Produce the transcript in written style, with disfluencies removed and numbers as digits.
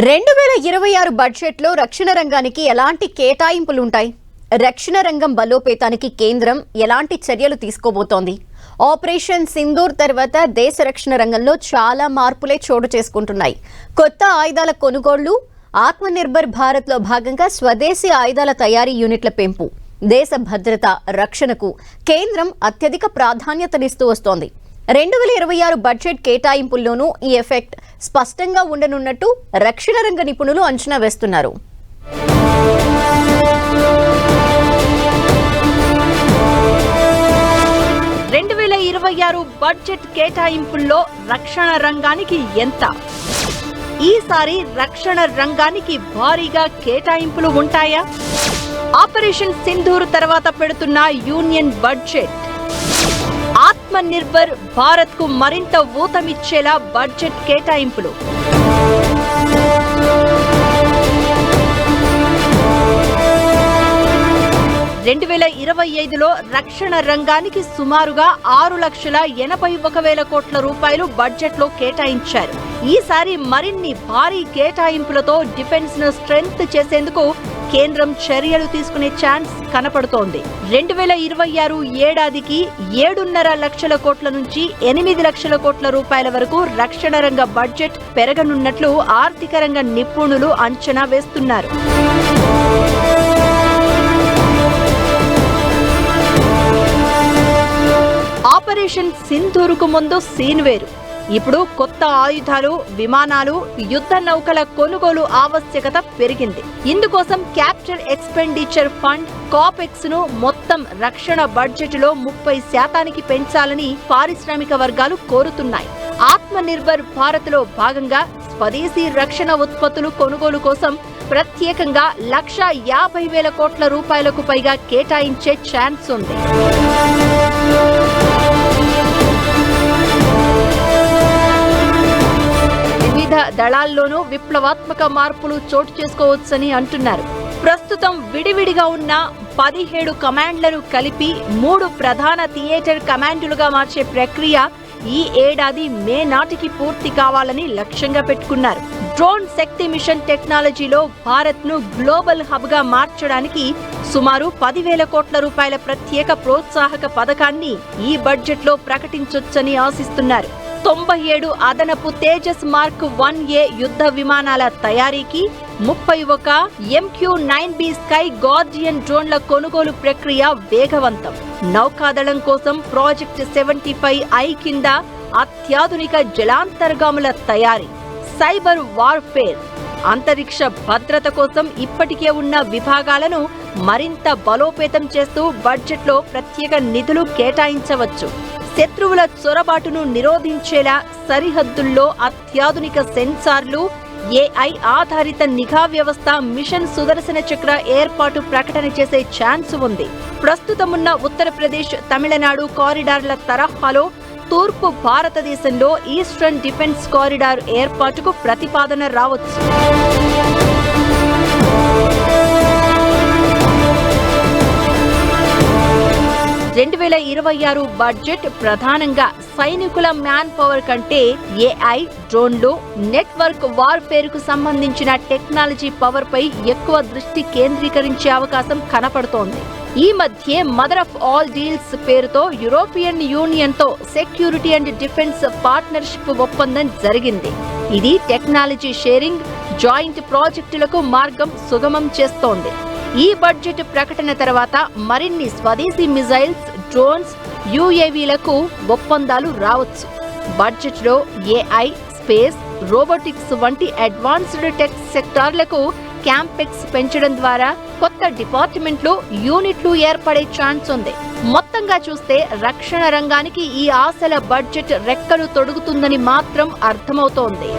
2026 బడ్జెట్లో రక్షణ రంగానికి ఎలాంటి కేటాయింపులుంటాయి? రక్షణ రంగం బలోపేతానికి కేంద్రం ఎలాంటి చర్యలు తీసుకోబోతోంది? ఆపరేషన్ సింధూర్ తర్వాత దేశ రక్షణ రంగంలో చాలా మార్పులే చోటు చేసుకుంటున్నాయి. కొత్త ఆయుధాల కొనుగోళ్లు, ఆత్మనిర్భర్ భారత్లో భాగంగా స్వదేశీ ఆయుధాల తయారీ యూనిట్ల పెంపు, దేశ భద్రత, రక్షణకు కేంద్రం అత్యధిక ప్రాధాన్యతనిస్తూ వస్తోంది. 2026 బడ్జెట్ కేటాయింపుల్లోనూ ఈ ఎఫెక్ట్ స్పష్టంగా ఉండనున్నట్టు రక్షణ రంగ నిపుణులు అంచనా వేస్తున్నారు. బడ్జెట్ కేటాయింపుల్లో రక్షణ రంగానికి ఎంత? ఈసారి రక్షణ రంగానికి భారీగా కేటాయింపులు ఉంటాయా? ఆపరేషన్ సింధూర్ తర్వాత పెడుతున్న యూనియన్ బడ్జెట్, ఆత్మనిర్భర్ భారత్ కు మరింత ఊతమిచ్చేలా బడ్జెట్ కేటాయింపులు. లో రక్షణ రంగానికి సుమారుగా 6,81,000 కోట్ల రూపాయలు బడ్జెట్ లో కేటాయించారు. ఈసారి మరిన్ని భారీ కేటాయింపులతో డిఫెన్స్ ను స్ట్రెంగ్త్ చేసేందుకు కేంద్రం చర్యలు తీసుకునే ఛాన్స్ కనపడుతోంది. 2026 ఏడాదికి 7.5 లక్షల కోట్ల నుంచి 8 లక్షల కోట్ల రూపాయల వరకు రక్షణ రంగ బడ్జెట్ పెరగనున్నట్లు ఆర్థిక రంగ నిపుణులు అంచనా వేస్తున్నారు. ఆపరేషన్ సింధూర్కు ముందు సీన్ వేరు. ఇప్పుడు కొత్త ఆయుధాలు, విమానాలు, యుద్ధ నౌకల కొనుగోలు ఆవశ్యకత పెరిగింది. ఇందుకోసం క్యాపిటల్ ఎక్స్పెండిచర్ ఫండ్ కాపెక్స్ ను మొత్తం రక్షణ బడ్జెట్ లో 30% పెంచాలని పారిశ్రామిక వర్గాలు కోరుతున్నాయి. ఆత్మనిర్భర్ భారత్ లో భాగంగా స్వదేశీ రక్షణ ఉత్పత్తులు కొనుగోలు కోసం ప్రత్యేకంగా 1,50,000 కోట్ల రూపాయలకు పైగా కేటాయించే ఛాన్స్ ఉంది. వివిధ దళాల్లోనూ విప్లవాత్మక మార్పులు చోటు చేసుకోవచ్చని అంటున్నారు. ప్రస్తుతం విడివిడిగా ఉన్న 17 కమాండ్లను కలిపి 3 ప్రధాన థియేటర్ కమాండులుగా మార్చే ప్రక్రియ ఈ ఏడాది మే నాటికి పూర్తి కావాలని లక్ష్యంగా పెట్టుకున్నారు. డ్రోన్ శక్తి మిషన్ టెక్నాలజీలో భారత్ ను గ్లోబల్ హబ్ గా మార్చడానికి సుమారు 10,000 కోట్ల రూపాయల ప్రత్యేక ప్రోత్సాహక పథకాన్ని ఈ బడ్జెట్ లో ప్రకటించొచ్చని ఆశిస్తున్నారు. 97 అదనపు తేజస్ మార్క్ 1A యుద్ధ విమానాల తయారీకి, 31 MQ-9B స్కై గార్డియన్ డ్రోన్ల కొనుగోలు ప్రక్రియ వేగవంతం. నౌకాదళం కోసం ప్రాజెక్ట్ 75I కింద అత్యాధునిక జలాంతర్గాముల తయారీ, సైబర్ వార్ఫేర్, అంతరిక్ష భద్రత కోసం ఇప్పటికే ఉన్న విభాగాలను మరింత బలోపేతం చేస్తూ బడ్జెట్లో ప్రత్యేక నిధులు కేటాయించవచ్చు. శత్రువుల చొరబాటును నిరోధించేలా సరిహద్దుల్లో అత్యాధునిక సెన్సార్లు, AI ఆధారిత నిఘా వ్యవస్థ, మిషన్ సుదర్శన చక్ర ఏర్పాటు ప్రకటన చేసే ఛాన్స్ ఉంది. ప్రస్తుతమున్న ఉత్తరప్రదేశ్, తమిళనాడు కారిడార్ల తరహాలో తూర్పు భారతదేశంలో ఈస్టర్న్ డిఫెన్స్ కారిడార్ ఏర్పాటుకు ప్రతిపాదన రావచ్చు. 2026 బడ్జెట్ ప్రధానంగా సైనికుల మ్యాన్ పవర్ కంటే AI, డ్రోన్లు, నెట్వర్క్ వార్ఫేర్ కు సంబంధించిన టెక్నాలజీ పవర్ పై ఎక్కువ దృష్టి కేంద్రీకరించే అవకాశం కనపడుతోంది. ఈ మధ్య మదర్ ఆఫ్ ఆల్ డీల్స్ పేరుతో యూరోపియన్ యూనియన్ తో సెక్యూరిటీ అండ్ డిఫెన్స్ పార్ట్నర్షిప్ ఒప్పందం జరిగింది. ఇది టెక్నాలజీ షేరింగ్, జాయింట్ ప్రాజెక్టులకు మార్గం సుగమం చేస్తోంది. ఈ బడ్జెట్ ప్రకటన తర్వాత మరిన్ని స్వదేశీ మిజైల్స్, డ్రోన్స్, UAVలకు ఒప్పందాలు రావచ్చు. బడ్జెట్ లో AI, స్పేస్, రోబోటిక్స్ వంటి అడ్వాన్స్డ్ టెక్ సెక్టార్లకు క్యాంపెక్స్ పెంచడం ద్వారా కొత్త డిపార్ట్మెంట్లు, యూనిట్లు ఏర్పడే ఛాన్స్ ఉంది. మొత్తంగా చూస్తే రక్షణ రంగానికి ఈ ఆశల బడ్జెట్ రెక్కలు తొడుగుతుందని మాత్రం అర్థమవుతోంది.